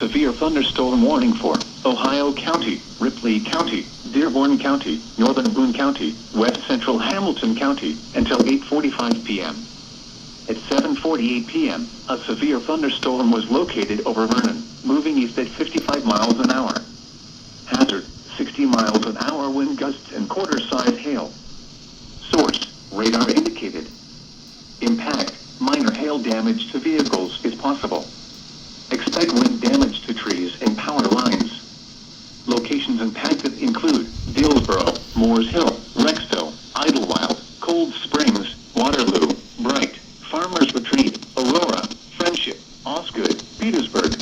Severe thunderstorm warning for Ohio County, Ripley County, Dearborn County, Northern Boone County, West Central Hamilton County, until 8:45 p.m. At 7:48 p.m., a severe thunderstorm was located over Vernon, moving east at 55 miles an hour. Hazard, 60 miles an hour wind gusts and quarter-size hail. Source, radar indicated. Impact, minor hail damage to vehicles is possible. Expect wind damage to trees and power lines. Locations impacted include Dillsboro, Moores Hill, Rexville, Idlewild, Cold Springs, Waterloo, Bright, Farmers Retreat, Aurora, Friendship, Osgood, Petersburg,